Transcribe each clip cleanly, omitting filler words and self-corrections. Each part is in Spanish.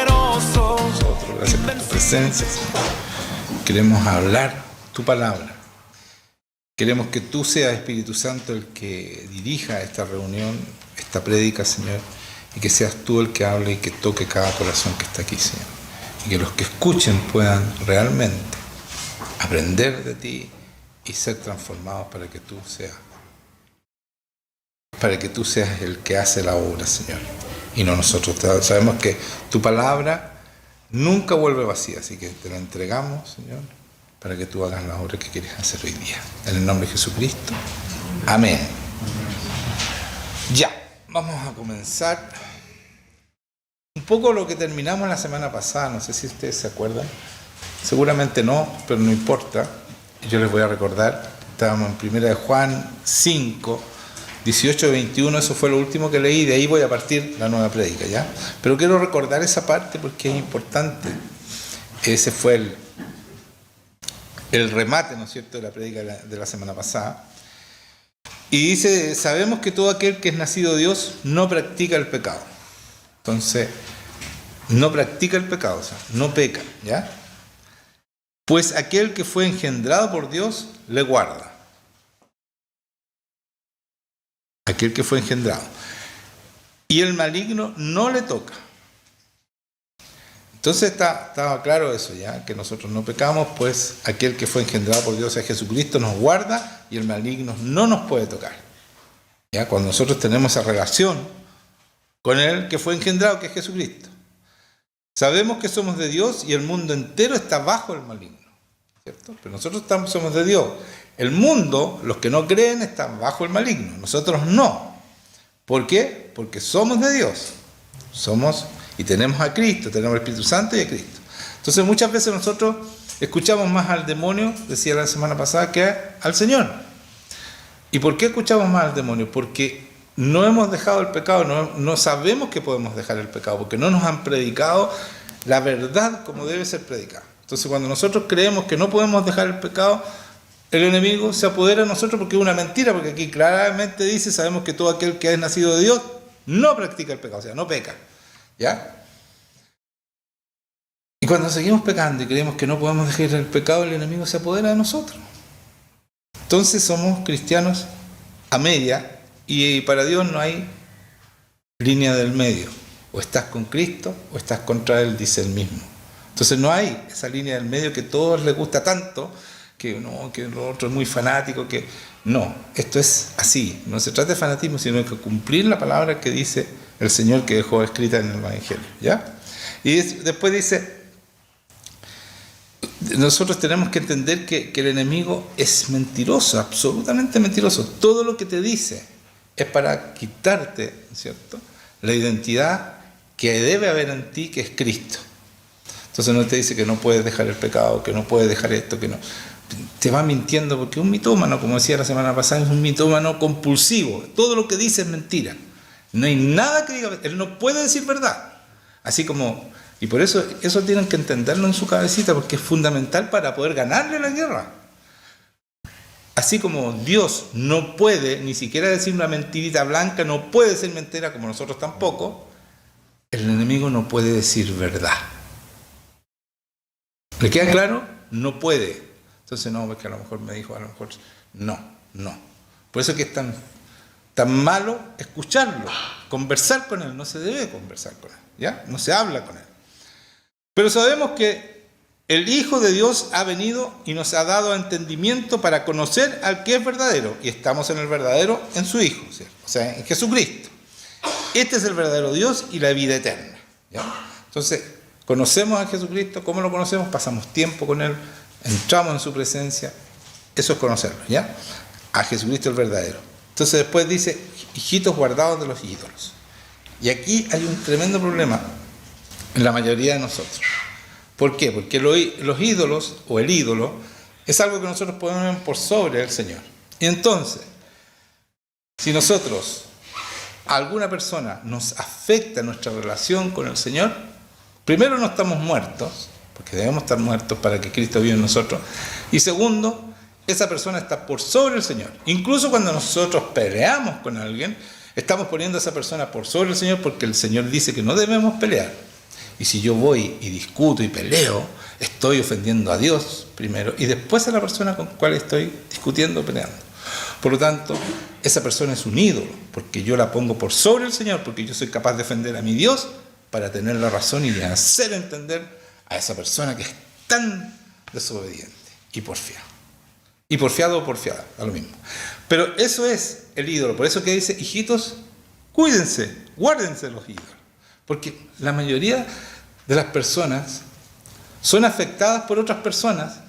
Nosotros, gracias por tu presencia, Señor. Queremos hablar tu palabra. Queremos que tú seas, Espíritu Santo, el que dirija esta reunión, esta prédica, Señor, y que seas tú el que hable y que toque cada corazón que está aquí, Señor. Y que los que escuchen puedan realmente aprender de ti y ser transformados para que tú seas el que hace la obra, Señor, y no nosotros. Sabemos que tu palabra nunca vuelve vacía, así que te la entregamos, Señor, para que tú hagas la obra que quieres hacer hoy día. En el nombre de Jesucristo. Amén. Ya, vamos a comenzar un poco lo que terminamos la semana pasada. No sé si ustedes se acuerdan. Seguramente no, pero no importa. Yo les voy a recordar. Estábamos en 1 de Juan 5, 18-21. Eso fue lo último que leí. De ahí voy a partir la nueva prédica, ¿ya? Pero quiero recordar esa parte porque es importante. Ese fue el remate, ¿no es cierto?, de la prédica de la semana pasada. Y dice: sabemos que todo aquel que es nacido de Dios no practica el pecado. Entonces, no practica el pecado, o sea, no peca, ¿ya? Pues aquel que fue engendrado por Dios le guarda. Aquel que fue engendrado. Y el maligno no le toca. Entonces estaba claro eso, ya, que nosotros no pecamos, pues aquel que fue engendrado por Dios, es Jesucristo, nos guarda y el maligno no nos puede tocar. Ya, cuando nosotros tenemos esa relación con el que fue engendrado, que es Jesucristo. Sabemos que somos de Dios y el mundo entero está bajo el maligno, ¿cierto? Pero nosotros somos de Dios. El mundo, los que no creen, están bajo el maligno. Nosotros no. ¿Por qué? Porque somos de Dios. Y tenemos a Cristo, tenemos al Espíritu Santo y a Cristo. Entonces muchas veces nosotros escuchamos más al demonio, decía la semana pasada, que al Señor. ¿Y por qué escuchamos más al demonio? Porque no hemos dejado el pecado, no sabemos que podemos dejar el pecado, porque no nos han predicado la verdad como debe ser predicada. Entonces cuando nosotros creemos que no podemos dejar el pecado, el enemigo se apodera de nosotros porque es una mentira, porque aquí claramente dice: sabemos que todo aquel que es nacido de Dios no practica el pecado, o sea, no peca. ¿Ya? Y cuando seguimos pecando y creemos que no podemos dejar el pecado, el enemigo se apodera de nosotros. Entonces somos cristianos a media y para Dios no hay línea del medio. O estás con Cristo o estás contra Él, dice Él mismo. Entonces no hay esa línea del medio que a todos les gusta tanto, que lo otro es muy fanático, que no, esto es así. No se trata de fanatismo, sino de cumplir la palabra que dice el Señor, que dejó escrita en el Evangelio, ¿ya? Y después dice: nosotros tenemos que entender que el enemigo es mentiroso, absolutamente mentiroso. Todo lo que te dice es para quitarte, ¿cierto?, la identidad que debe haber en ti, que es Cristo. Entonces no te dice que no puedes dejar el pecado, que no puedes dejar esto, que no. Te va mintiendo, porque un mitómano, como decía la semana pasada, es un mitómano compulsivo. Todo lo que dice es mentira. No hay nada que diga, él no puede decir verdad. Así como, y por eso tienen que entenderlo en su cabecita, porque es fundamental para poder ganarle la guerra. Así como Dios no puede ni siquiera decir una mentirita blanca, no puede ser mentira, como nosotros tampoco, el enemigo no puede decir verdad. ¿Le queda claro? No puede. Entonces no, porque a lo mejor me dijo, a lo mejor no. Por eso es que es tan malo escucharlo, conversar con él. No se debe conversar con él, ¿ya? No se habla con él. Pero sabemos que el Hijo de Dios ha venido y nos ha dado entendimiento para conocer al que es verdadero. Y estamos en el verdadero, en su Hijo, ¿cierto? O sea, en Jesucristo. Este es el verdadero Dios y la vida eterna, ¿ya? Entonces, conocemos a Jesucristo. ¿Cómo lo conocemos? Pasamos tiempo con Él, entramos en su presencia. Eso es conocerlo, ¿ya? A Jesucristo el verdadero. Entonces después dice: hijitos guardados de los ídolos. Y aquí hay un tremendo problema en la mayoría de nosotros. ¿Por qué? Porque los ídolos, o el ídolo, es algo que nosotros ponemos por sobre el Señor. Y entonces, si nosotros, a alguna persona nos afecta nuestra relación con el Señor, primero no estamos muertos, porque debemos estar muertos para que Cristo viva en nosotros. Y segundo, esa persona está por sobre el Señor. Incluso cuando nosotros peleamos con alguien, estamos poniendo a esa persona por sobre el Señor porque el Señor dice que no debemos pelear. Y si yo voy y discuto y peleo, estoy ofendiendo a Dios primero y después a la persona con la cual estoy discutiendo o peleando. Por lo tanto, esa persona es un ídolo, porque yo la pongo por sobre el Señor, porque yo soy capaz de defender a mi Dios para tener la razón y de hacer entender a esa persona que es tan desobediente y porfiada. Y porfiado o porfiada, da lo mismo. Pero eso es el ídolo. Por eso que dice, hijitos, cuídense, guárdense los ídolos. Porque la mayoría de las personas son afectadas por otras personas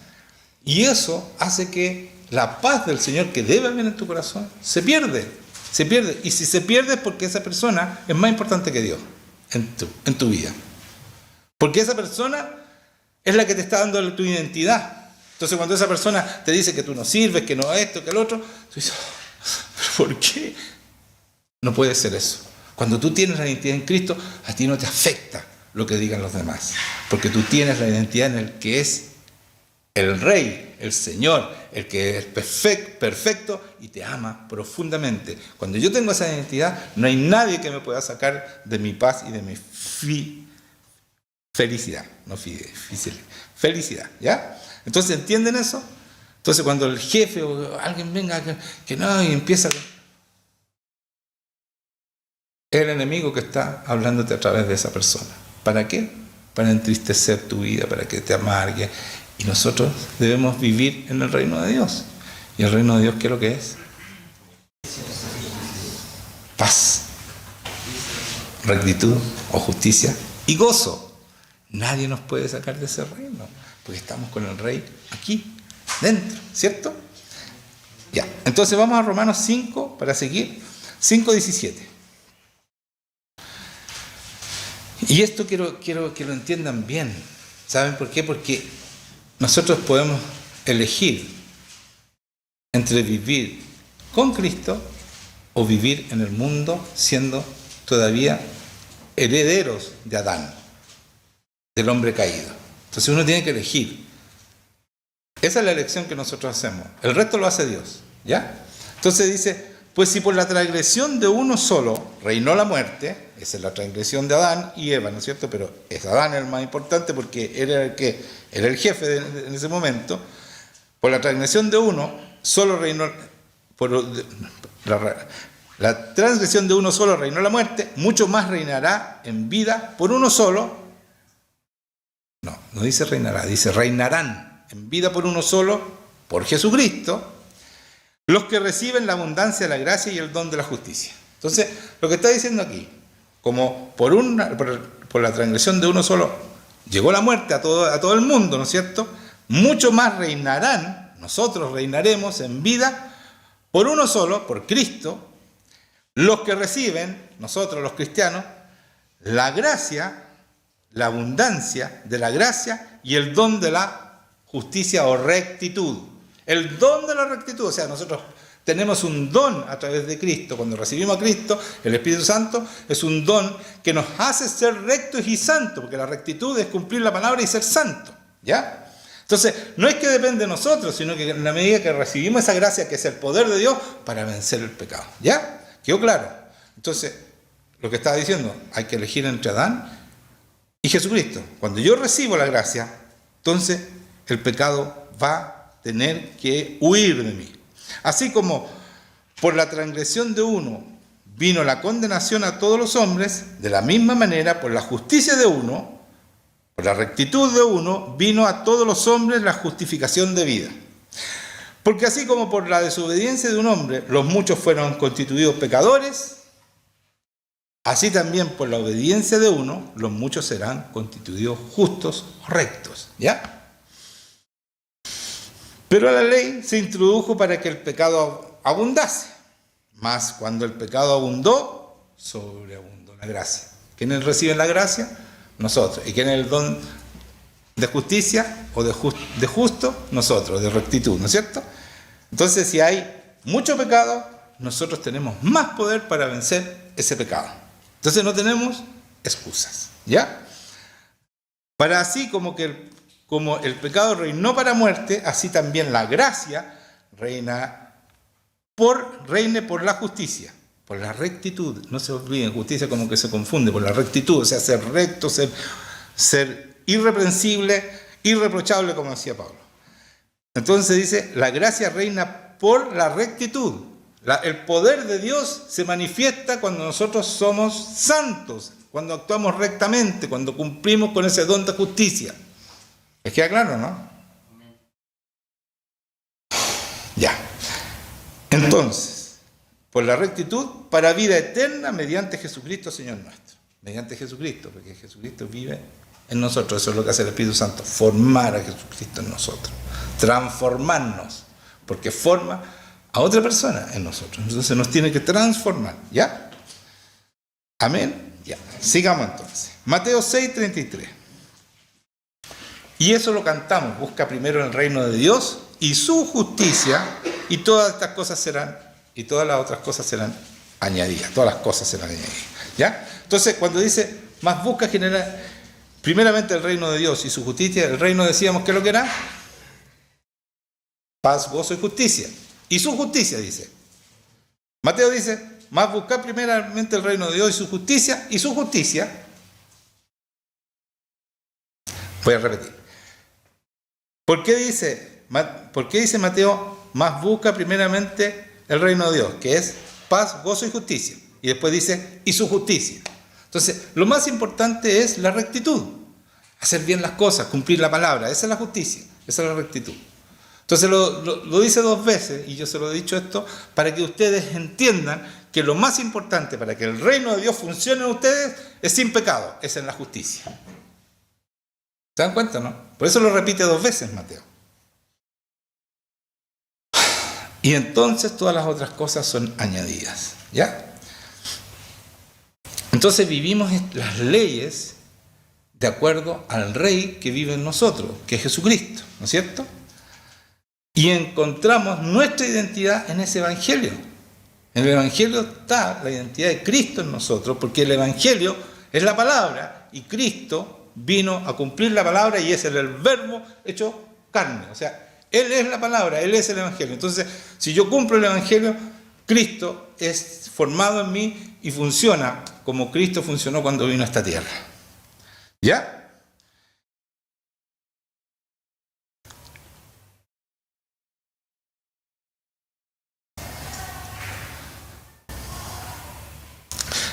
y eso hace que la paz del Señor que debe haber en tu corazón se pierde. Se pierde. Y si se pierde es porque esa persona es más importante que Dios en tu vida. Porque esa persona es la que te está dando tu identidad. Entonces cuando esa persona te dice que tú no sirves, que no esto, que el otro, tú dices, ¿pero por qué? No puede ser eso. Cuando tú tienes la identidad en Cristo, a ti no te afecta lo que digan los demás. Porque tú tienes la identidad en el que es el Rey, el Señor, el que es perfecto y te ama profundamente. Cuando yo tengo esa identidad, no hay nadie que me pueda sacar de mi paz y de mi felicidad. No felicidad, ¿ya? Entonces, ¿entienden eso? Entonces, cuando el jefe o alguien venga que no y empieza... Es el enemigo que está hablándote a través de esa persona. ¿Para qué? Para entristecer tu vida, para que te amargue. Y nosotros debemos vivir en el reino de Dios. ¿Y el reino de Dios qué es lo que es? Paz, rectitud o justicia y gozo. Nadie nos puede sacar de ese reino, porque estamos con el Rey aquí, dentro, ¿cierto? Ya, entonces vamos a Romanos 5 para seguir. 5:17. Y esto quiero que lo entiendan bien. ¿Saben por qué? Porque nosotros podemos elegir entre vivir con Cristo o vivir en el mundo siendo todavía herederos de Adán, del hombre caído. Entonces uno tiene que elegir. Esa es la elección que nosotros hacemos. El resto lo hace Dios, ¿ya? Entonces dice, pues si por la transgresión de uno solo reinó la muerte, esa es la transgresión de Adán y Eva, ¿no es cierto? Pero es Adán el más importante porque era el jefe en ese momento. Por la transgresión de uno solo reinó, la transgresión de uno solo reinó la muerte, mucho más reinará en vida por uno solo. No dice reinará, dice reinarán en vida por uno solo, por Jesucristo, los que reciben la abundancia de la gracia y el don de la justicia. Entonces, lo que está diciendo aquí, como por la transgresión de uno solo llegó la muerte a todo el mundo, ¿no es cierto? Mucho más reinarán, nosotros reinaremos en vida por uno solo, por Cristo, los que reciben, nosotros los cristianos, la gracia, la abundancia de la gracia y el don de la justicia o rectitud. El don de la rectitud, o sea, nosotros tenemos un don a través de Cristo. Cuando recibimos a Cristo, el Espíritu Santo es un don que nos hace ser rectos y santos, porque la rectitud es cumplir la palabra y ser santo, ¿ya? Entonces, no es que depende de nosotros, sino que en la medida que recibimos esa gracia, que es el poder de Dios, para vencer el pecado, ¿ya? ¿Quedó claro? Entonces, lo que estaba diciendo, hay que elegir entre Adán y Jesucristo. Cuando yo recibo la gracia, entonces el pecado va a tener que huir de mí. Así como por la transgresión de uno vino la condenación a todos los hombres, de la misma manera por la justicia de uno, por la rectitud de uno, vino a todos los hombres la justificación de vida. Porque así como por la desobediencia de un hombre los muchos fueron constituidos pecadores, así también por la obediencia de uno los muchos serán constituidos justos o rectos, ¿ya? Pero la ley se introdujo para que el pecado abundase. Mas cuando el pecado abundó, sobreabundó la gracia. ¿Quiénes reciben la gracia? Nosotros. ¿Y quién es el don de justicia o de justo? Nosotros, de rectitud, ¿no es cierto? Entonces, si hay mucho pecado, nosotros tenemos más poder para vencer ese pecado. Entonces no tenemos excusas, ¿ya? Para así como el pecado reinó para muerte, así también la gracia reine por la justicia, por la rectitud. No se olviden, justicia como que se confunde, por la rectitud, o sea, ser recto, ser irreprensible, irreprochable, como decía Pablo. Entonces dice, la gracia reina por la rectitud. El poder de Dios se manifiesta cuando nosotros somos santos, cuando actuamos rectamente, cuando cumplimos con ese don de justicia. ¿Les queda claro, no? Ya. Entonces, por la rectitud, para vida eterna mediante Jesucristo, Señor nuestro. Mediante Jesucristo, porque Jesucristo vive en nosotros. Eso es lo que hace el Espíritu Santo, formar a Jesucristo en nosotros, transformarnos, porque forma a otra persona en nosotros. Entonces nos tiene que transformar, ¿ya? Amén. Ya. Sigamos entonces. Mateo 6:33. Y eso lo cantamos. Busca primero el reino de Dios y su justicia, y todas estas cosas serán, y todas las otras cosas serán añadidas. Todas las cosas serán añadidas, ¿ya? Entonces, cuando dice, más busca generar primeramente el reino de Dios y su justicia, el reino decíamos que lo que era paz, gozo y justicia. Y su justicia, dice. Mateo dice, más buscar primeramente el reino de Dios y su justicia, voy a repetir. ¿Por qué dice Mateo, más busca primeramente el reino de Dios, que es paz, gozo y justicia? Y después dice, y su justicia. Entonces, lo más importante es la rectitud. Hacer bien las cosas, cumplir la palabra. Esa es la justicia, esa es la rectitud. Entonces lo dice 2 veces, y yo se lo he dicho esto, para que ustedes entiendan que lo más importante para que el reino de Dios funcione en ustedes es sin pecado, es en la justicia. ¿Se dan cuenta, no? Por eso lo repite 2 veces Mateo. Y entonces todas las otras cosas son añadidas, ¿ya? Entonces vivimos las leyes de acuerdo al Rey que vive en nosotros, que es Jesucristo, ¿no es cierto? Y encontramos nuestra identidad en ese Evangelio. En el Evangelio está la identidad de Cristo en nosotros, porque el Evangelio es la palabra, y Cristo vino a cumplir la palabra, y es el verbo hecho carne. O sea, Él es la palabra, Él es el Evangelio. Entonces, si yo cumplo el Evangelio, Cristo es formado en mí y funciona como Cristo funcionó cuando vino a esta tierra. ¿Ya?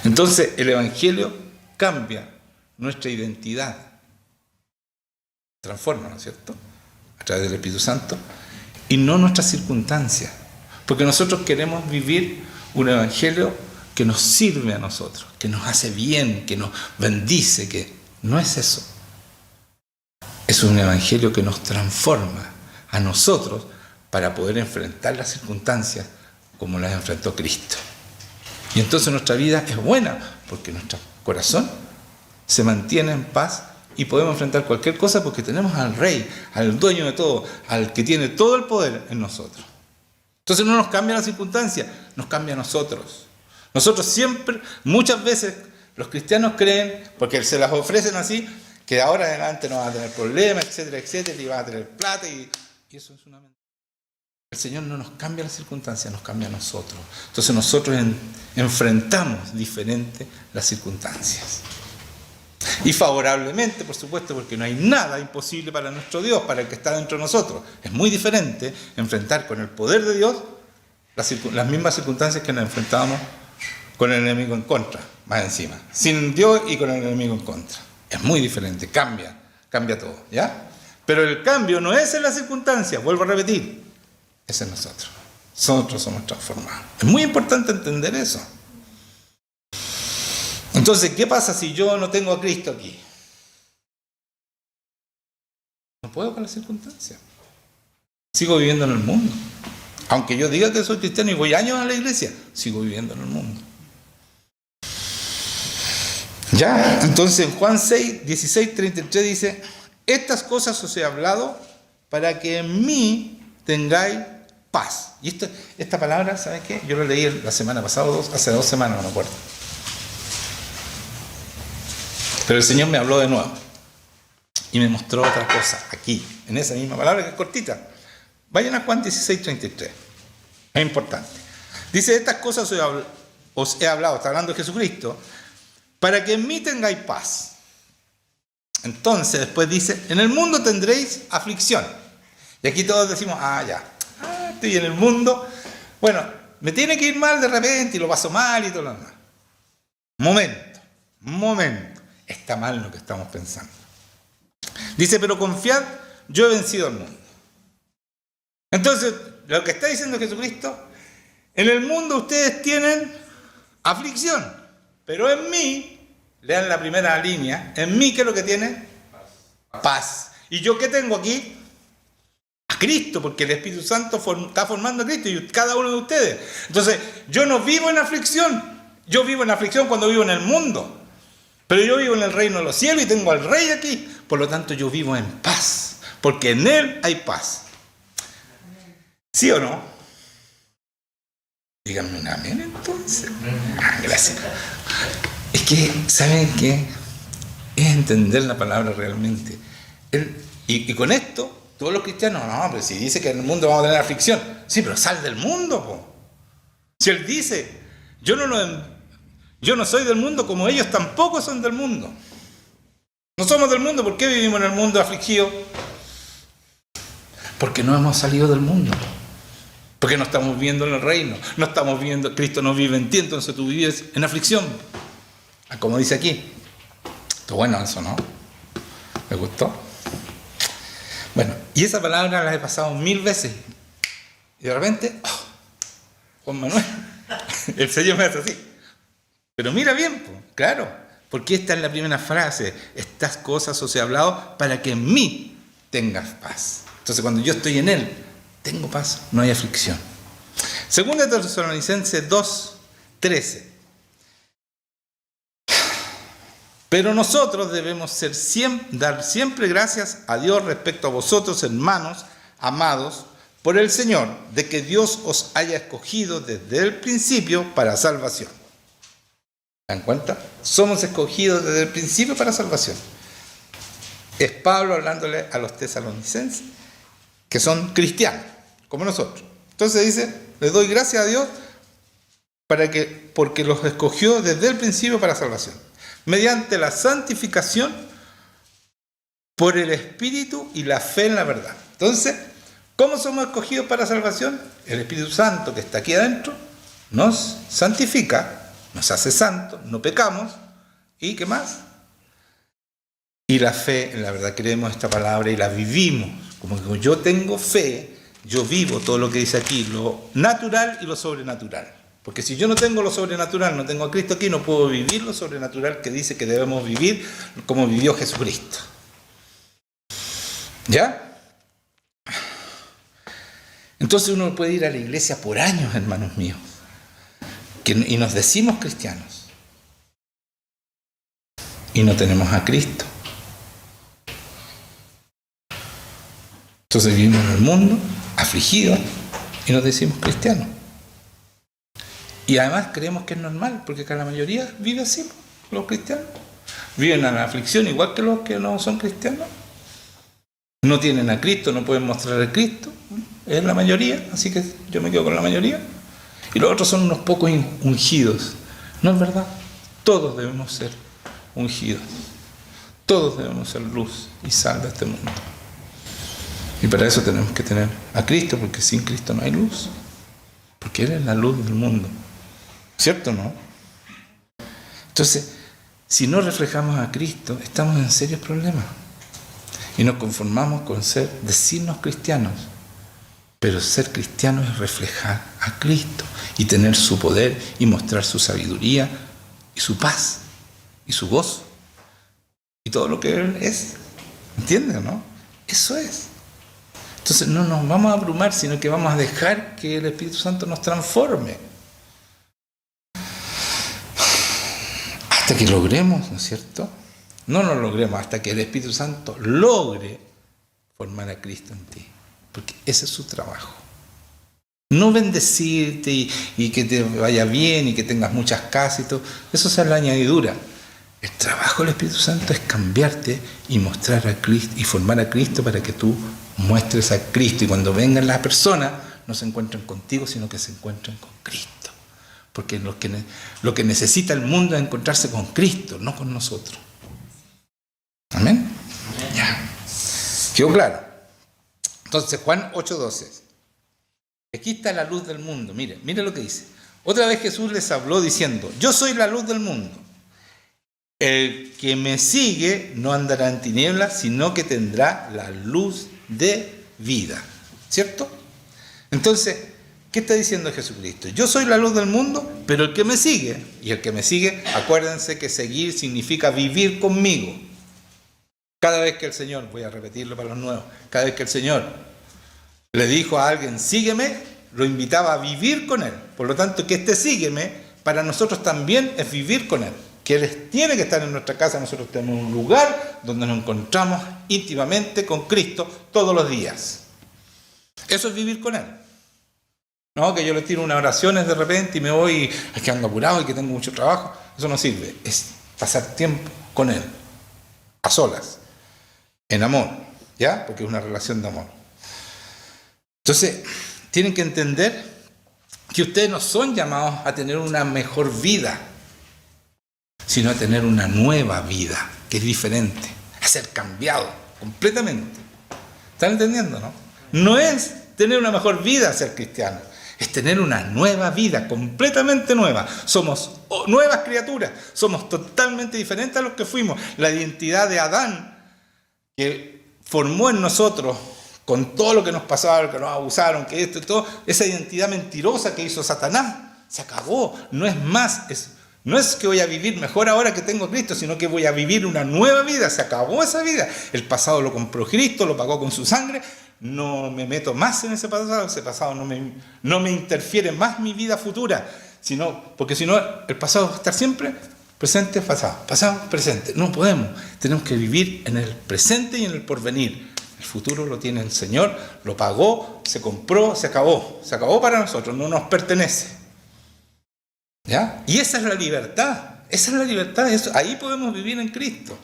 Entonces, el Evangelio cambia nuestra identidad, transforma, ¿no es cierto?, a través del Espíritu Santo, y no nuestras circunstancias, porque nosotros queremos vivir un Evangelio que nos sirve a nosotros, que nos hace bien, que nos bendice, que no es eso. Es un Evangelio que nos transforma a nosotros para poder enfrentar las circunstancias como las enfrentó Cristo. Y entonces nuestra vida es buena, porque nuestro corazón se mantiene en paz y podemos enfrentar cualquier cosa porque tenemos al Rey, al dueño de todo, al que tiene todo el poder en nosotros. Entonces no nos cambia la circunstancia, nos cambia a nosotros. Nosotros siempre, muchas veces, los cristianos creen, porque se las ofrecen así, que de ahora en adelante no van a tener problemas, etcétera, etcétera, y van a tener plata, y eso es una mentira. El Señor no nos cambia las circunstancias, nos cambia a nosotros. Entonces nosotros enfrentamos diferente las circunstancias. Y favorablemente, por supuesto, porque no hay nada imposible para nuestro Dios, para el que está dentro de nosotros. Es muy diferente enfrentar con el poder de Dios las mismas circunstancias que nos enfrentábamos con el enemigo en contra, más encima. Sin Dios y con el enemigo en contra. Es muy diferente, cambia todo, ¿ya? Pero el cambio no es en las circunstancias, vuelvo a repetir. Es en nosotros. Nosotros somos transformados. Es muy importante entender eso. Entonces, ¿qué pasa si yo no tengo a Cristo aquí? No puedo con las circunstancias. Sigo viviendo en el mundo. Aunque yo diga que soy cristiano y voy años a la iglesia, sigo viviendo en el mundo. Ya, entonces en Juan 6, 16, 33 dice, estas cosas os he hablado para que en mí tengáis paz. Y esta palabra, ¿sabes qué? Yo lo leí la semana pasada, hace 2 semanas, no me acuerdo. Pero el Señor me habló de nuevo y me mostró otra cosa aquí, en esa misma palabra que es cortita. Vayan a Juan 16:33. Es importante. Dice, estas cosas os he hablado, está hablando de Jesucristo, para que en mí tengáis paz. Entonces, después dice, en el mundo tendréis aflicción. Y aquí todos decimos, estoy en el mundo. Bueno, me tiene que ir mal de repente y lo paso mal y todo lo demás. Momento. Está mal lo que estamos pensando. Dice, pero confiad, yo he vencido al mundo. Entonces, lo que está diciendo Jesucristo, en el mundo ustedes tienen aflicción, pero en mí, lean la primera línea, en mí, ¿qué es lo que tiene? Paz. ¿Y yo qué tengo aquí? A Cristo, porque el Espíritu Santo está formando a Cristo y cada uno de ustedes. Entonces, yo no vivo en aflicción. Yo vivo en aflicción cuando vivo en el mundo. Pero yo vivo en el reino de los cielos y tengo al Rey aquí. Por lo tanto, yo vivo en paz, porque en Él hay paz. ¿Sí o no? Díganme un amén entonces. Gracias. Es que, ¿saben qué? Es entender la palabra realmente. Y con esto, todos los cristianos, no, pero si dice que en el mundo vamos a tener aflicción. Sí, pero sal del mundo, po. Si Él dice, yo no soy del mundo como ellos tampoco son del mundo. No somos del mundo. ¿Por qué vivimos en el mundo afligido? Porque no hemos salido del mundo. Porque no estamos viviendo en el reino. No estamos viviendo, Cristo no vive en ti, entonces tú vives en aflicción. Como dice aquí. Está bueno eso, ¿no? ¿Me gustó? Bueno, y esa palabra la he pasado 1000 veces. Y de repente, Juan Manuel, el Señor me hace así. Pero mira bien, claro, porque esta es la primera frase. Estas cosas os he hablado para que en mí tengas paz. Entonces cuando yo estoy en Él, tengo paz, no hay aflicción. Segunda Tesalonicenses 2:13. Pero nosotros debemos dar siempre gracias a Dios respecto a vosotros, hermanos, amados por el Señor, de que Dios os haya escogido desde el principio para salvación. ¿Se dan cuenta? Somos escogidos desde el principio para salvación. Es Pablo hablándole a los tesalonicenses, que son cristianos, como nosotros. Entonces dice, les doy gracias a Dios porque los escogió desde el principio para salvación, mediante la santificación por el Espíritu y la fe en la verdad. Entonces, ¿cómo somos escogidos para salvación? El Espíritu Santo que está aquí adentro nos santifica, nos hace santos, no pecamos. ¿Y qué más? Y la fe en la verdad. Creemos esta palabra y la vivimos. Como yo tengo fe, yo vivo todo lo que dice aquí, lo natural y lo sobrenatural. Porque si yo no tengo lo sobrenatural, no tengo a Cristo aquí, no puedo vivir lo sobrenatural que dice que debemos vivir como vivió Jesucristo. ¿Ya? Entonces uno puede ir a la iglesia por años, hermanos míos, y nos decimos cristianos, y no tenemos a Cristo. Entonces vivimos en el mundo, afligidos, y nos decimos cristianos. Y además creemos que es normal, porque acá la mayoría vive así, los cristianos. Viven en la aflicción igual que los que no son cristianos. No tienen a Cristo, no pueden mostrar a Cristo. Es la mayoría, así que yo me quedo con la mayoría. Y los otros son unos pocos ungidos. No es verdad. Todos debemos ser ungidos. Todos debemos ser luz y sal de este mundo. Y para eso tenemos que tener a Cristo, porque sin Cristo no hay luz. Porque Él es la luz del mundo. ¿Cierto o no? Entonces, si no reflejamos a Cristo, estamos en serios problemas. Y nos conformamos con decirnos cristianos. Pero ser cristiano es reflejar a Cristo y tener su poder y mostrar su sabiduría y su paz y su gozo y todo lo que Él es. ¿Entienden, no? Eso es. Entonces no nos vamos a abrumar, sino que vamos a dejar que el Espíritu Santo nos transforme. Hasta que logremos, ¿no es cierto? No lo logremos hasta que el Espíritu Santo logre formar a Cristo en ti. Porque ese es su trabajo. No bendecirte y que te vaya bien y que tengas muchas casas y todo. Eso es la añadidura. El trabajo del Espíritu Santo es cambiarte y mostrar a Cristo y formar a Cristo para que tú muestres a Cristo. Y cuando vengan las personas, no se encuentren contigo, sino que se encuentren con Cristo. Porque lo que necesita el mundo es encontrarse con Cristo, no con nosotros. ¿Amén? Ya. ¿Quedó claro? Entonces, Juan 8:12. Aquí está la luz del mundo. Mire lo que dice. Otra vez Jesús les habló diciendo: yo soy la luz del mundo. El que me sigue no andará en tinieblas, sino que tendrá la luz de vida. ¿Cierto? Entonces, ¿qué está diciendo Jesucristo? Yo soy la luz del mundo, pero el que me sigue, y el que me sigue, acuérdense que seguir significa vivir conmigo. Cada vez que el Señor, voy a repetirlo para los nuevos, cada vez que el Señor le dijo a alguien, sígueme, lo invitaba a vivir con Él. Por lo tanto, que este sígueme, para nosotros también es vivir con Él. Que Él tiene que estar en nuestra casa, nosotros tenemos un lugar donde nos encontramos íntimamente con Cristo todos los días. Eso es vivir con Él. No, que yo le tiro unas oraciones de repente y me voy, es que ando apurado y que tengo mucho trabajo. Eso no sirve. Es pasar tiempo con Él, a solas, en amor, ¿ya? Porque es una relación de amor. Entonces, tienen que entender que ustedes no son llamados a tener una mejor vida, sino a tener una nueva vida, que es diferente, a ser cambiado completamente. ¿Están entendiendo, no? No es tener una mejor vida ser cristiano, es tener una nueva vida, completamente nueva. Somos nuevas criaturas, somos totalmente diferentes a los que fuimos. La identidad de Adán, que formó en nosotros, con todo lo que nos pasaba, que nos abusaron, que esto y todo, esa identidad mentirosa que hizo Satanás, se acabó. No es más, no es que voy a vivir mejor ahora que tengo a Cristo, sino que voy a vivir una nueva vida. Se acabó esa vida. El pasado lo compró Cristo, lo pagó con su sangre. No me meto más en ese pasado no me interfiere más mi vida futura, porque si no, el pasado va a estar siempre presente, pasado, presente. No podemos, tenemos que vivir en el presente y en el porvenir. El futuro lo tiene el Señor, lo pagó, se compró, se acabó para nosotros, no nos pertenece. ¿Ya? Y esa es la libertad, ahí podemos vivir en Cristo.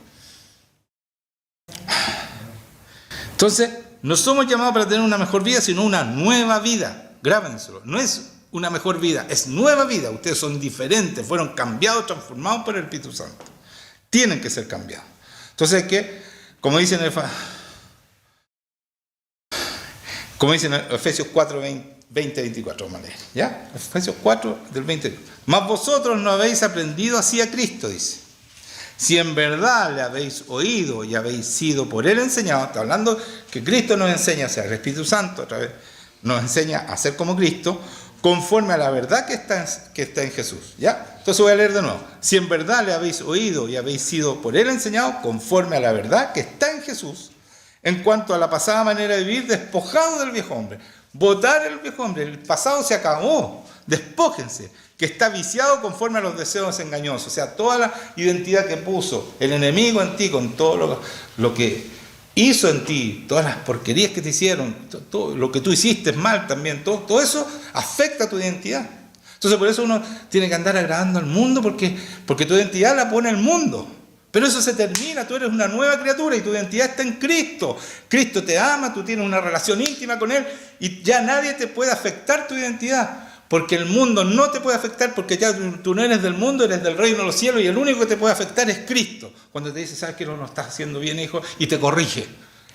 Entonces, no somos llamados para tener una mejor vida, sino una nueva vida. Grábenselo. No es una mejor vida, es nueva vida. Ustedes son diferentes, fueron cambiados, transformados por el Espíritu Santo. Tienen que ser cambiados. Entonces, como dice en Efesios 4, 20, 24, vamos a leer, ¿ya? Efesios 4, del 20. Mas vosotros no habéis aprendido así a Cristo, dice. Si en verdad le habéis oído y habéis sido por Él enseñados, está hablando que Cristo nos enseña, o sea, el Espíritu Santo otra vez nos enseña a ser como Cristo, conforme a la verdad que está en Jesús, ¿ya? Entonces voy a leer de nuevo. Si en verdad le habéis oído y habéis sido por Él enseñados, conforme a la verdad que está en Jesús, en cuanto a la pasada manera de vivir, despojado del viejo hombre. Botar el viejo hombre, el pasado se acabó, despójense, que está viciado conforme a los deseos engañosos. O sea, toda la identidad que puso el enemigo en ti, con todo lo que hizo en ti, todas las porquerías que te hicieron, todo lo que tú hiciste mal también, todo eso afecta a tu identidad. Entonces por eso uno tiene que andar agradando al mundo, porque tu identidad la pone el mundo. Pero eso se termina, tú eres una nueva criatura y tu identidad está en Cristo. Cristo te ama, tú tienes una relación íntima con Él y ya nadie te puede afectar tu identidad. Porque el mundo no te puede afectar, porque ya tú no eres del mundo, eres del reino de los cielos y el único que te puede afectar es Cristo. Cuando te dice, sabes que no lo estás haciendo bien, hijo, y te corrige.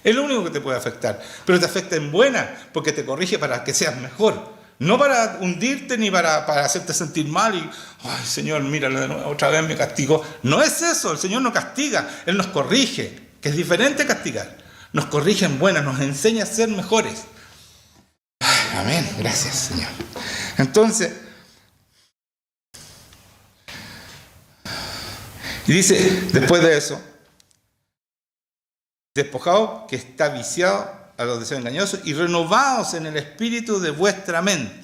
Es lo único que te puede afectar. Pero te afecta en buena, porque te corrige para que seas mejor. No para hundirte ni para hacerte sentir mal y, ay Señor, míralo de nuevo, otra vez me castigó. No es eso, el Señor no castiga, Él nos corrige, que es diferente a castigar. Nos corrige en buena, nos enseña a ser mejores. Ay, amén, gracias Señor. Entonces, y dice, después de eso, despojado que está viciado a los deseos engañosos y renovados en el espíritu de vuestra mente.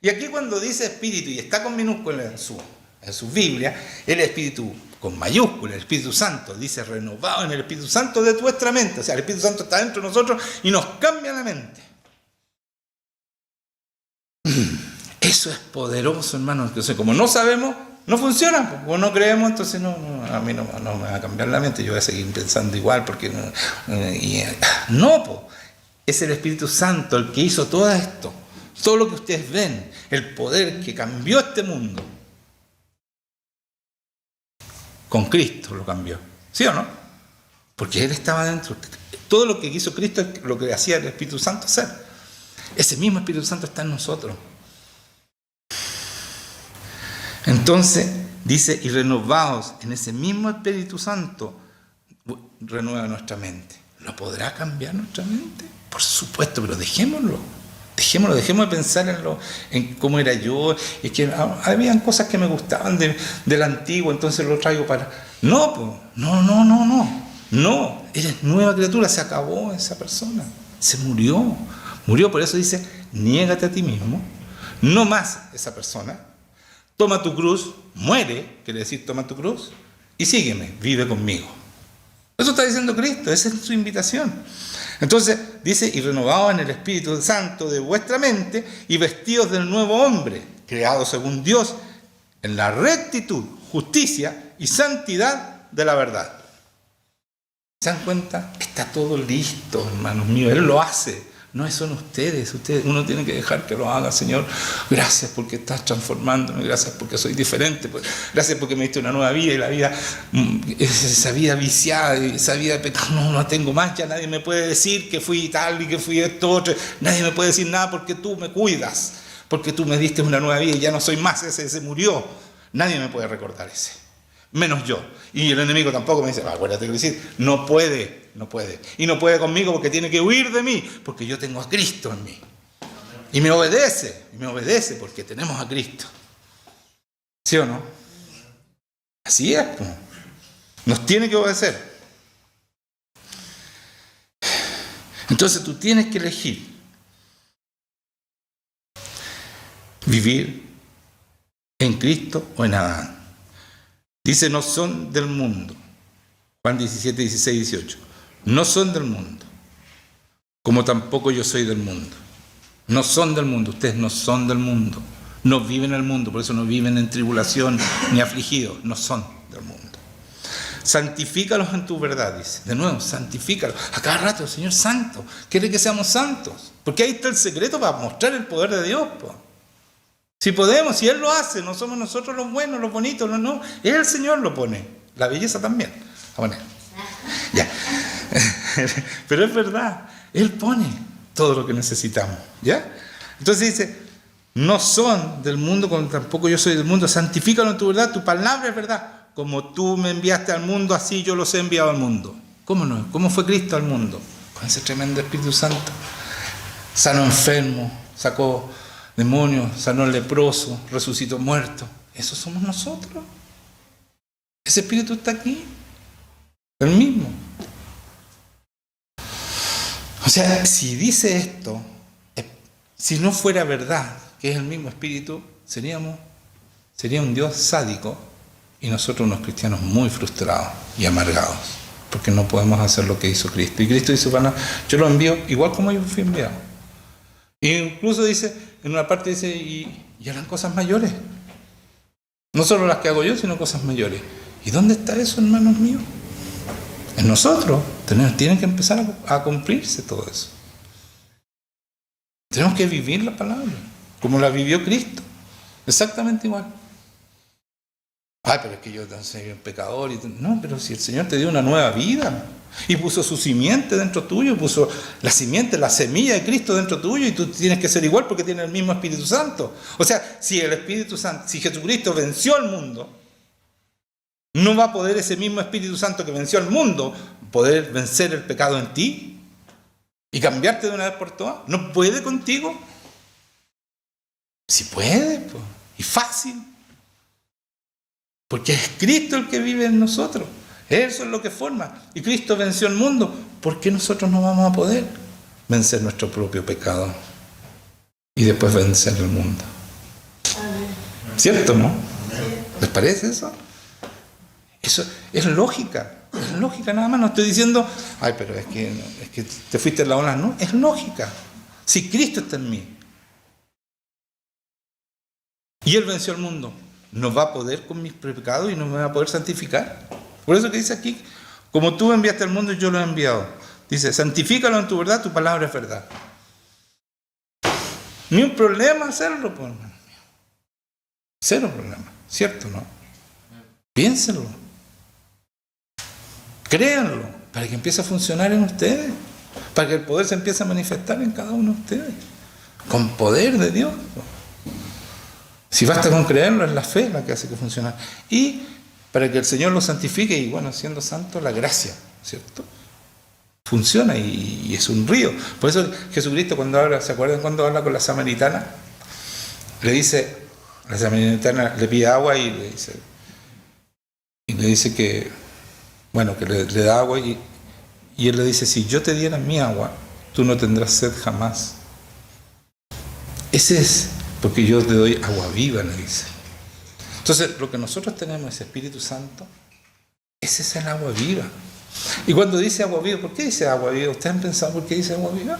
Y aquí cuando dice espíritu y está con minúscula en su Biblia, el espíritu con mayúscula, el Espíritu Santo, dice renovado en el Espíritu Santo de vuestra mente. O sea, el Espíritu Santo está dentro de nosotros y nos cambia la mente. Eso es poderoso, hermanos. Entonces, como no sabemos, No funcionan, pues. Como no creemos, entonces a mí no me va a cambiar la mente, yo voy a seguir pensando igual, porque no, pues. Es el Espíritu Santo el que hizo todo esto, todo lo que ustedes ven, el poder que cambió este mundo. Con Cristo lo cambió, ¿sí o no? Porque Él estaba dentro. Todo lo que hizo Cristo es lo que hacía el Espíritu Santo hacer. Ese mismo Espíritu Santo está en nosotros. Entonces, dice, y renovados en ese mismo Espíritu Santo, renueva nuestra mente. ¿Lo podrá cambiar nuestra mente? Por supuesto, pero dejémoslo, dejemos de pensar en cómo era yo. Es que habían cosas que me gustaban del antiguo, entonces lo traigo para... No, pues, no, eres nueva criatura, se acabó esa persona, se murió, por eso dice, niégate a ti mismo, no más esa persona, toma tu cruz, muere, quiere decir toma tu cruz, y sígueme, vive conmigo. Eso está diciendo Cristo, esa es su invitación. Entonces dice, y renovados en el Espíritu Santo de vuestra mente, y vestidos del nuevo hombre, creado según Dios, en la rectitud, justicia y santidad de la verdad. ¿Se dan cuenta? Está todo listo, hermanos míos, Él lo hace. No son ustedes, uno tiene que dejar que lo haga, Señor. Gracias porque estás transformándome, gracias porque soy diferente, gracias porque me diste una nueva vida y la vida, esa vida viciada, esa vida de pecado, no la tengo más, ya nadie me puede decir que fui tal y que fui esto otro, nadie me puede decir nada porque tú me cuidas, porque tú me diste una nueva vida y ya no soy más ese murió. Nadie me puede recordar ese, menos yo. Y el enemigo tampoco me dice, acuérdate que decir, no puede. Y no puede conmigo porque tiene que huir de mí, porque yo tengo a Cristo en mí. Y me obedece porque tenemos a Cristo. ¿Sí o no? Así es, pues. Nos tiene que obedecer. Entonces tú tienes que elegir vivir en Cristo o en Adán. Dice, no son del mundo. Juan 17, 16, 18. No son del mundo, como tampoco yo soy del mundo. No son del mundo, ustedes no son del mundo. No viven en el mundo, por eso no viven en tribulación ni afligidos. No son del mundo. Santifícalos en tu verdad, dice. De nuevo, santifícalos. A cada rato, el Señor santo. Quiere que seamos santos. Porque ahí está el secreto para mostrar el poder de Dios, pues. Si podemos, si Él lo hace, no somos nosotros los buenos, los bonitos, no. El Señor lo pone. La belleza también. A poner. Ya. Pero es verdad, Él pone todo lo que necesitamos, ¿ya? Entonces dice, no son del mundo como tampoco yo soy del mundo, santifícalo en tu verdad, tu palabra es verdad, como tú me enviaste al mundo, así yo los he enviado al mundo. ¿Cómo no? ¿Cómo fue Cristo al mundo? Con ese tremendo Espíritu Santo. Sanó enfermo, sacó demonios, sanó al leproso, resucitó muerto. Eso somos nosotros. Ese Espíritu está aquí, el mismo. O sea, si dice esto, si no fuera verdad que es el mismo Espíritu, sería un Dios sádico y nosotros unos cristianos muy frustrados y amargados, porque no podemos hacer lo que hizo Cristo. Y Cristo dice, bueno, yo lo envío igual como yo fui enviado. E incluso dice, en una parte dice, y harán cosas mayores. No solo las que hago yo, sino cosas mayores. ¿Y dónde está eso, hermanos míos? En nosotros. Tienen que empezar a cumplirse todo eso. Tenemos que vivir la palabra, como la vivió Cristo. Exactamente igual. Ay, pero es que yo soy un pecador. No, pero si el Señor te dio una nueva vida y puso su simiente dentro tuyo, puso la simiente, la semilla de Cristo dentro tuyo, y tú tienes que ser igual porque tienes el mismo Espíritu Santo. O sea, si el Espíritu Santo, si Jesucristo venció al mundo, ¿no va a poder ese mismo Espíritu Santo que venció al mundo poder vencer el pecado en ti y cambiarte de una vez por todas? ¿No puede contigo? Sí puede, pues, y fácil. Porque es Cristo el que vive en nosotros. Eso es lo que forma. Y Cristo venció el mundo. ¿Por qué nosotros no vamos a poder vencer nuestro propio pecado y después vencer el mundo? ¿Cierto, no? ¿Les parece eso? Eso es lógica nada más. No estoy diciendo, ay, pero es que te fuiste en la ola. No, es lógica. Si Cristo está en mí y Él venció el mundo, no va a poder con mis pecados y no me va a poder santificar. Por eso que dice aquí, como tú enviaste al mundo, yo lo he enviado. Dice, santifícalo en tu verdad, tu palabra es verdad. Ni un problema hacerlo, pues, hermano mío. Cero problema, ¿cierto, no? Piénsenlo. Créanlo, para que empiece a funcionar en ustedes. Para que el poder se empiece a manifestar en cada uno de ustedes. Con poder de Dios. Si basta con creerlo, es la fe la que hace que funcione. Y para que el Señor lo santifique, y bueno, siendo santo, la gracia, ¿cierto? Funciona y es un río. Por eso Jesucristo cuando habla, ¿se acuerdan cuando habla con la samaritana? Le dice, la samaritana le pide agua y le dice que, bueno, que le da agua y él le dice, si yo te diera mi agua, tú no tendrás sed jamás. Ese es, porque yo te doy agua viva, le dice. Entonces, lo que nosotros tenemos es Espíritu Santo, ese es el agua viva. Y cuando dice agua viva, ¿por qué dice agua viva? ¿Ustedes han pensado por qué dice agua viva?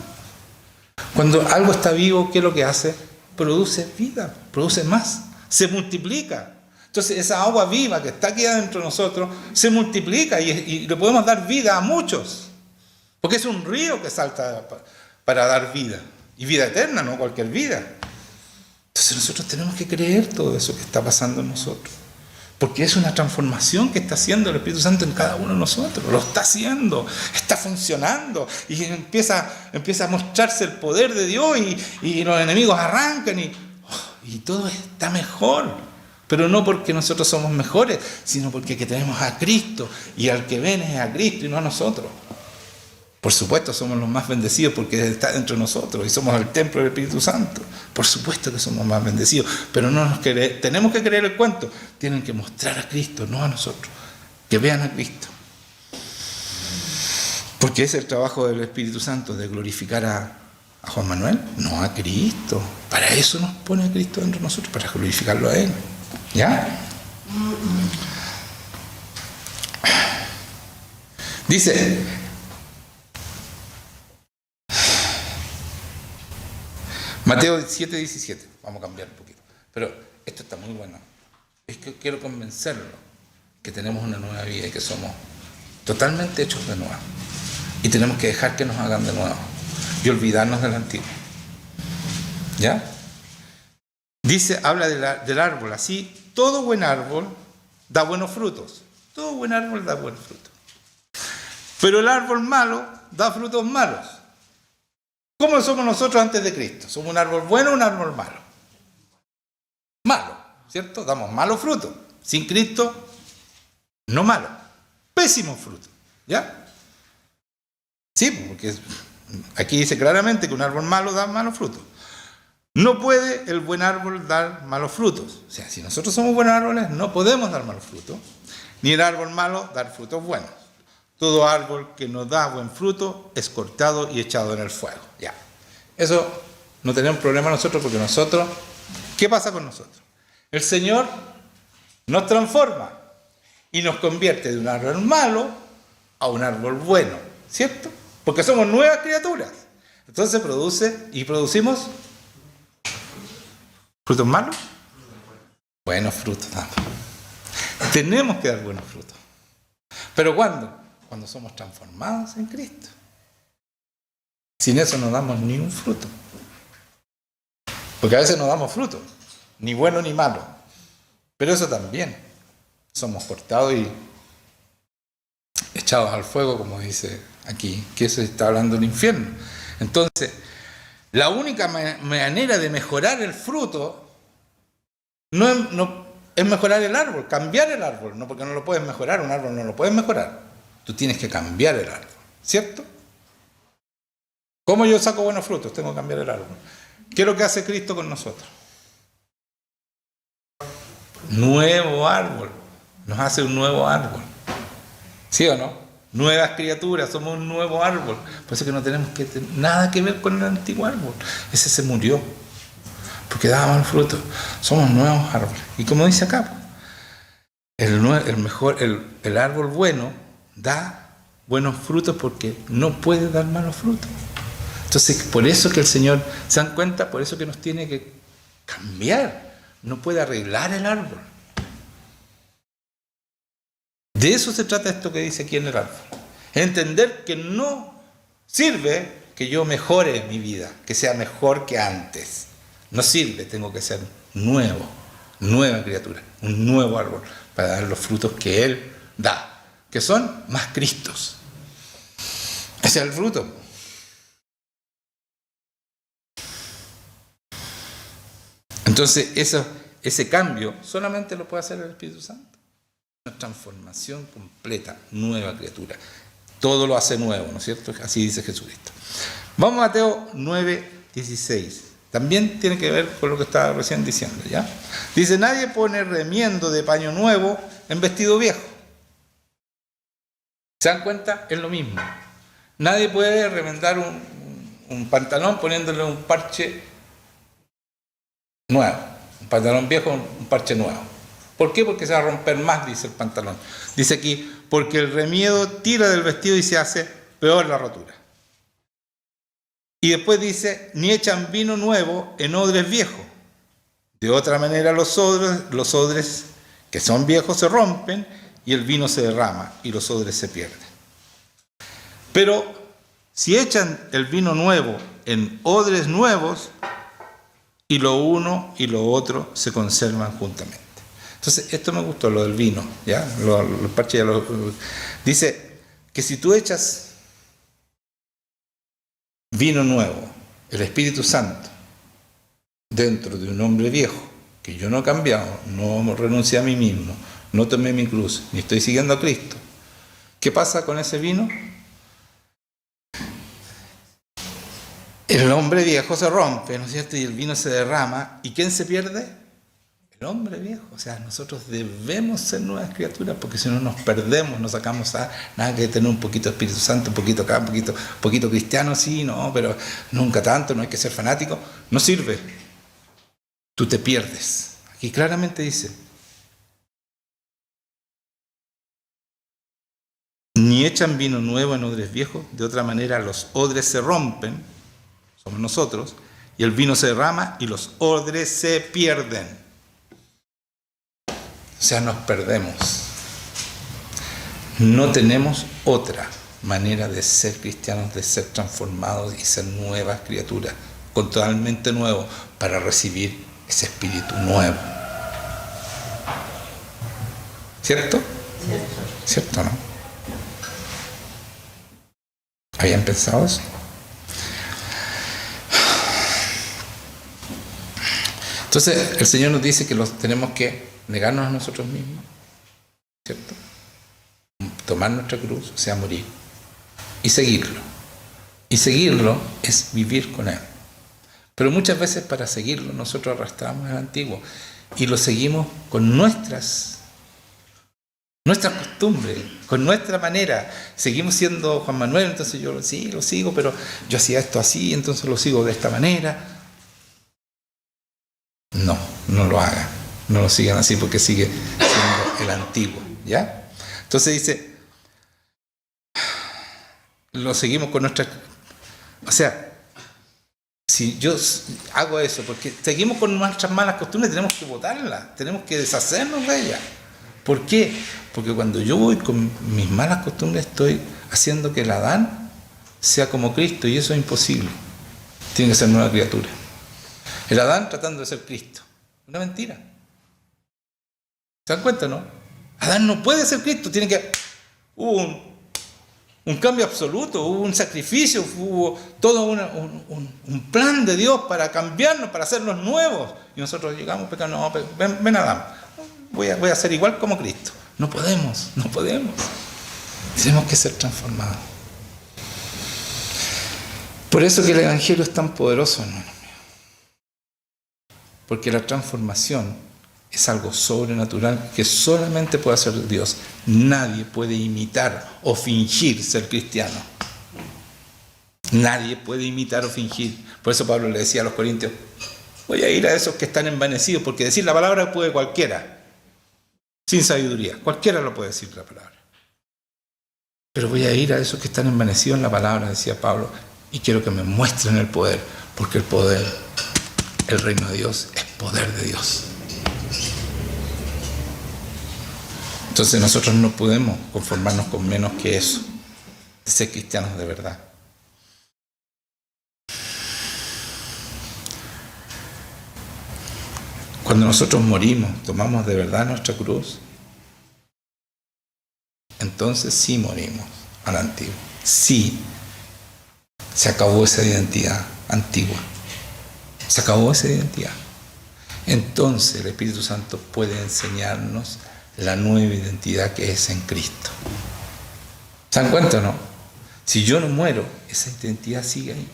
Cuando algo está vivo, ¿qué es lo que hace? Produce vida, produce más, se multiplica. Entonces esa agua viva que está aquí adentro de nosotros se multiplica y le podemos dar vida a muchos. Porque es un río que salta para dar vida. Y vida eterna, no cualquier vida. Entonces nosotros tenemos que creer todo eso que está pasando en nosotros. Porque es una transformación que está haciendo el Espíritu Santo en cada uno de nosotros. Lo está haciendo, está funcionando. Y empieza a mostrarse el poder de Dios y los enemigos arrancan y todo está mejor. Pero no porque nosotros somos mejores, sino porque que tenemos a Cristo. Y al que ven es a Cristo y no a nosotros. Por supuesto somos los más bendecidos porque está dentro de nosotros y somos el templo del Espíritu Santo. Por supuesto que somos más bendecidos, pero no tenemos que creer el cuento. Tienen que mostrar a Cristo, no a nosotros. Que vean a Cristo. Porque es el trabajo del Espíritu Santo de glorificar a Juan Manuel, no a Cristo. Para eso nos pone a Cristo dentro de nosotros, para glorificarlo a Él. ¿Ya? Dice, Mateo 7:17, vamos a cambiar un poquito, pero esto está muy bueno. Es que quiero convencerlo que tenemos una nueva vida y que somos totalmente hechos de nuevo. Y tenemos que dejar que nos hagan de nuevo y olvidarnos del antiguo. ¿Ya? Dice, habla del árbol, así, todo buen árbol da buenos frutos. Todo buen árbol da buenos frutos. Pero el árbol malo da frutos malos. ¿Cómo somos nosotros antes de Cristo? ¿Somos un árbol bueno o un árbol malo? Malo, ¿cierto? Damos malos frutos. Sin Cristo, no malo. Pésimos frutos, ¿ya? Sí, porque aquí dice claramente que un árbol malo da malos frutos. No puede el buen árbol dar malos frutos. O sea, si nosotros somos buenos árboles, no podemos dar malos frutos. Ni el árbol malo dar frutos buenos. Todo árbol que no da buen fruto es cortado y echado en el fuego. Ya. Eso no tenemos problema nosotros porque nosotros, ¿qué pasa con nosotros? El Señor nos transforma y nos convierte de un árbol malo a un árbol bueno, ¿cierto? Porque somos nuevas criaturas. Entonces producimos frutos malos. Buenos frutos damos. Tenemos que dar buenos frutos. ¿Pero cuándo? Cuando somos transformados en Cristo. Sin eso no damos ni un fruto. Porque a veces no damos fruto, ni bueno ni malo. Pero eso también. Somos cortados y echados al fuego, como dice aquí, que eso está hablando del infierno. Entonces, la única manera de mejorar el fruto no es mejorar el árbol, cambiar el árbol, no porque no lo puedes mejorar, un árbol no lo puedes mejorar. Tú tienes que cambiar el árbol, ¿cierto? ¿Cómo yo saco buenos frutos? Tengo que cambiar el árbol. ¿Qué es lo que hace Cristo con nosotros? Nuevo árbol. Nos hace un nuevo árbol. ¿Sí o no? Nuevas criaturas, somos un nuevo árbol. Por eso que no tenemos nada que ver con el antiguo árbol. Ese se murió. Porque daba malos frutos. Somos nuevos árboles. Y como dice acá, el árbol bueno da buenos frutos porque no puede dar malos frutos. Entonces, por eso que el Señor, ¿se dan cuenta? Por eso que nos tiene que cambiar. No puede arreglar el árbol. De eso se trata esto que dice aquí en el árbol. Entender que no sirve que yo mejore mi vida, que sea mejor que antes. No sirve, tengo que ser nuevo, nueva criatura, un nuevo árbol para dar los frutos que Él da, que son más Cristos. Ese es el fruto. Entonces, ese cambio solamente lo puede hacer el Espíritu Santo. Una transformación completa, nueva criatura. Todo lo hace nuevo, ¿no es cierto? Así dice Jesucristo. Vamos a Mateo 9:16. También tiene que ver con lo que estaba recién diciendo, ¿ya? Dice, nadie pone remiendo de paño nuevo en vestido viejo. ¿Se dan cuenta? Es lo mismo. Nadie puede remendar un pantalón poniéndole un parche nuevo. Un pantalón viejo, un parche nuevo. ¿Por qué? Porque se va a romper más, dice el pantalón. Dice aquí, porque el remiedo tira del vestido y se hace peor la rotura. Y después dice, ni echan vino nuevo en odres viejos. De otra manera los odres que son viejos se rompen y el vino se derrama y los odres se pierden. Pero si echan el vino nuevo en odres nuevos, y lo uno y lo otro se conservan juntamente. Entonces, esto me gustó, lo del vino, ¿ya? Los parches ya dice que si tú echas vino nuevo, el Espíritu Santo, dentro de un hombre viejo, que yo no he cambiado, no renuncié a mí mismo, no tomé mi cruz, ni estoy siguiendo a Cristo, ¿qué pasa con ese vino? El hombre viejo se rompe, ¿no es cierto? Y el vino se derrama. ¿Y quién se pierde? El hombre viejo. O sea, nosotros debemos ser nuevas criaturas, porque si no nos perdemos, nos sacamos a nada que tener un poquito de Espíritu Santo, un poquito acá, un poquito cristiano, sí, no, pero nunca tanto, no hay que ser fanático. No sirve. Tú te pierdes. Aquí claramente dice, ni echan vino nuevo en odres viejos, de otra manera los odres se rompen, somos nosotros, y el vino se derrama y los odres se pierden. O sea, nos perdemos. No tenemos otra manera de ser cristianos, de ser transformados y ser nuevas criaturas, totalmente nuevos, para recibir ese espíritu nuevo. ¿Cierto? ¿Cierto, no? ¿Habían pensado eso? Entonces, el Señor nos dice que tenemos que negarnos a nosotros mismos, ¿cierto? Tomar nuestra cruz, o sea, morir, y seguirlo. Y seguirlo es vivir con Él. Pero muchas veces para seguirlo nosotros arrastramos el antiguo y lo seguimos con nuestras costumbres, con nuestra manera. Seguimos siendo Juan Manuel, entonces yo sí, lo sigo, pero yo hacía esto así, entonces lo sigo de esta manera. No lo hagan, no lo sigan así, porque sigue siendo el antiguo, ¿ya? Entonces dice, lo seguimos con nuestra... O sea, si yo hago eso, porque seguimos con nuestras malas costumbres, tenemos que botarlas, tenemos que deshacernos de ellas. ¿Por qué? Porque cuando yo voy con mis malas costumbres, estoy haciendo que el Adán sea como Cristo, y eso es imposible. Tiene que ser nueva criatura. El Adán tratando de ser Cristo. Una mentira. ¿Se dan cuenta, no? Adán no puede ser Cristo, tiene que... Hubo un cambio absoluto, hubo un sacrificio, hubo todo un plan de Dios para cambiarnos, para hacernos nuevos. Y nosotros llegamos pecando, no, ven Adán, voy a ser igual como Cristo. No podemos. Tenemos que ser transformados. Por eso que el Evangelio es tan poderoso, hermano. Porque la transformación es algo sobrenatural que solamente puede hacer Dios. Nadie puede imitar o fingir ser cristiano. Nadie puede imitar o fingir. Por eso Pablo le decía a los corintios, voy a ir a esos que están envanecidos, porque decir la palabra puede cualquiera, sin sabiduría. Cualquiera lo puede decir la palabra. Pero voy a ir a esos que están envanecidos en la palabra, decía Pablo, y quiero que me muestren el poder, porque el poder, el reino de Dios, es poder de Dios. Entonces nosotros no podemos conformarnos con menos que eso, de ser cristianos de verdad. Cuando nosotros morimos, tomamos de verdad nuestra cruz, entonces sí morimos a la antigua. Sí, se acabó esa identidad antigua. Se acabó esa identidad. Entonces el Espíritu Santo puede enseñarnos la nueva identidad que es en Cristo. ¿Se dan cuenta o no? Si yo no muero, esa identidad sigue ahí.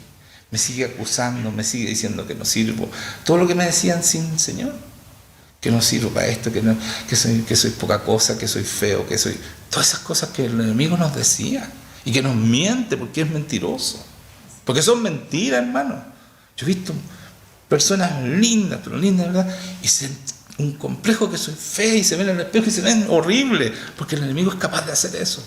Me sigue acusando, me sigue diciendo que no sirvo. Todo lo que me decían sin Señor. Que no sirvo para esto, que soy poca cosa, que soy feo, que soy... Todas esas cosas que el enemigo nos decía. Y que nos miente porque es mentiroso. Porque son mentiras, hermano. Yo he visto personas lindas, pero lindas, ¿verdad? Y un complejo que soy fea y se ven en el espejo y se ven horrible. Porque el enemigo es capaz de hacer eso.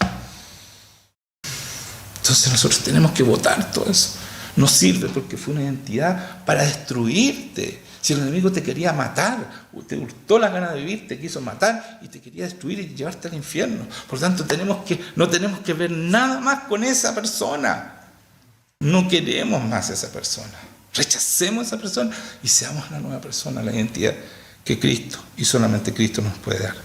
Entonces nosotros tenemos que botar todo eso. No sirve porque fue una identidad para destruirte. Si el enemigo te quería matar, te hurtó las ganas de vivir, te quiso matar y te quería destruir y llevarte al infierno. Por tanto, no tenemos que ver nada más con esa persona. No queremos más a esa persona. Rechacemos a esa persona y seamos la nueva persona, la identidad que Cristo y solamente Cristo nos puede dar.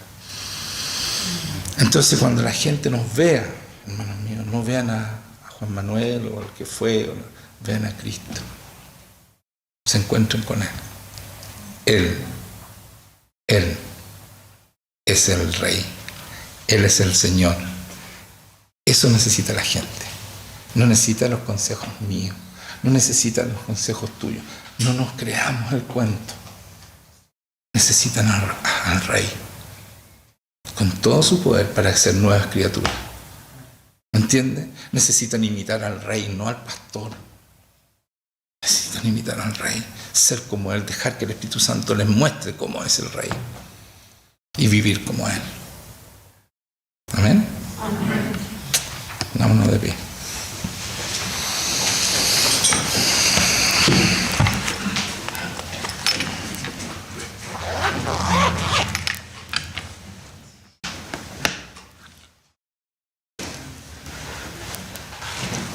Entonces, cuando la gente nos vea, hermanos míos, no vean a Juan Manuel o al que fue, vean a Cristo. Se encuentren con Él. Él es el Rey. Él es el Señor. Eso necesita la gente. No necesita los consejos míos. No necesita los consejos tuyos. No nos creamos el cuento. Necesitan al Rey. Con todo su poder para ser nuevas criaturas. ¿Me entiendes? Necesitan imitar al Rey, no al pastor. Necesitan imitar al Rey, ser como Él, dejar que el Espíritu Santo les muestre cómo es el Rey y vivir como Él. Amén. Amén. Vámonos de pie.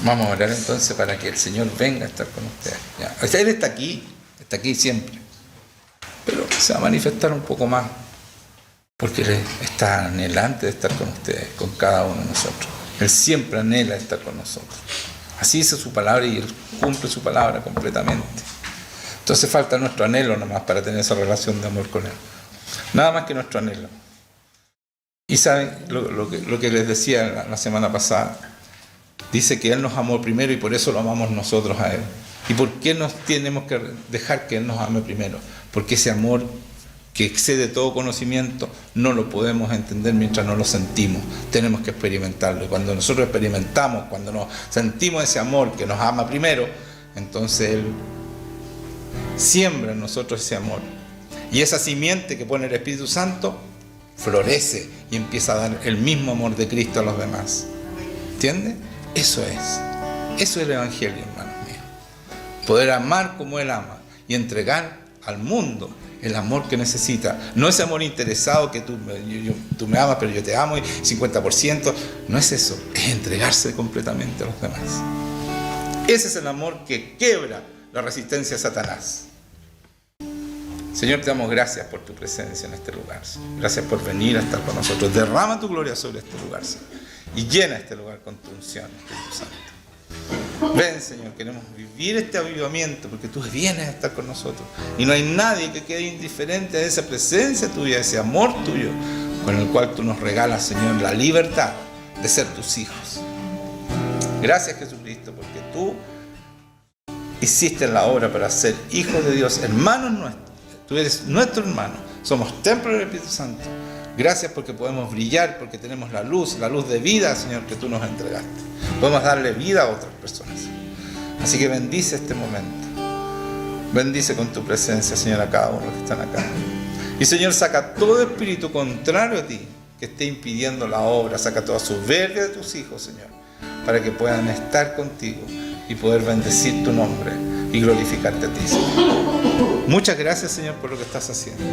Vamos a orar entonces para que el Señor venga a estar con ustedes. ¿Ya? O sea, Él está aquí siempre. Pero se va a manifestar un poco más, porque Él está anhelante de estar con ustedes, con cada uno de nosotros. Él siempre anhela estar con nosotros. Así dice su palabra y Él cumple su palabra completamente. Entonces falta nuestro anhelo nomás para tener esa relación de amor con Él. Nada más que nuestro anhelo. Y saben lo que les decía la semana pasada. Dice que Él nos amó primero y por eso lo amamos nosotros a Él. ¿Y por qué nos tenemos que dejar que Él nos ame primero? Porque ese amor que excede todo conocimiento no lo podemos entender mientras no lo sentimos. Tenemos que experimentarlo. Y cuando nosotros experimentamos, cuando nos sentimos ese amor que nos ama primero, entonces Él siembra en nosotros ese amor. Y esa simiente que pone el Espíritu Santo florece y empieza a dar el mismo amor de Cristo a los demás. ¿Entiendes? Eso es el Evangelio, hermanos míos. Poder amar como Él ama y entregar al mundo el amor que necesita. No ese amor interesado que tú me amas, pero yo te amo y 50%. No es eso, es entregarse completamente a los demás. Ese es el amor que quebra la resistencia a Satanás. Señor, te damos gracias por tu presencia en este lugar. Gracias por venir a estar con nosotros. Derrama tu gloria sobre este lugar, Señor. Y llena este lugar con tu unción, Espíritu Santo. Ven, Señor, queremos vivir este avivamiento porque tú vienes a estar con nosotros. Y no hay nadie que quede indiferente a esa presencia tuya, a ese amor tuyo, con el cual tú nos regalas, Señor, la libertad de ser tus hijos. Gracias, Jesucristo, porque tú hiciste la obra para ser hijos de Dios, hermanos nuestros. Tú eres nuestro hermano. Somos templo del Espíritu Santo. Gracias porque podemos brillar, porque tenemos la luz de vida, Señor, que tú nos entregaste. Podemos darle vida a otras personas. Así que bendice este momento. Bendice con tu presencia, Señor, a cada uno que están acá. Y, Señor, saca todo espíritu contrario a ti que esté impidiendo la obra. Saca toda soberbia de tus hijos, Señor, para que puedan estar contigo y poder bendecir tu nombre y glorificarte a ti, Señor. Muchas gracias, Señor, por lo que estás haciendo.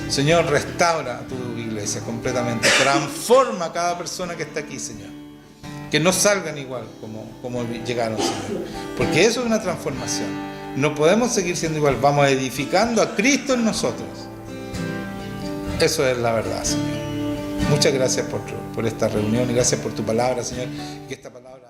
Señor, restaura a tu iglesia completamente. Transforma a cada persona que está aquí, Señor. Que no salgan igual como llegaron, Señor. Porque eso es una transformación. No podemos seguir siendo igual. Vamos edificando a Cristo en nosotros. Eso es la verdad, Señor. Muchas gracias por esta reunión y gracias por tu palabra, Señor. Que esta palabra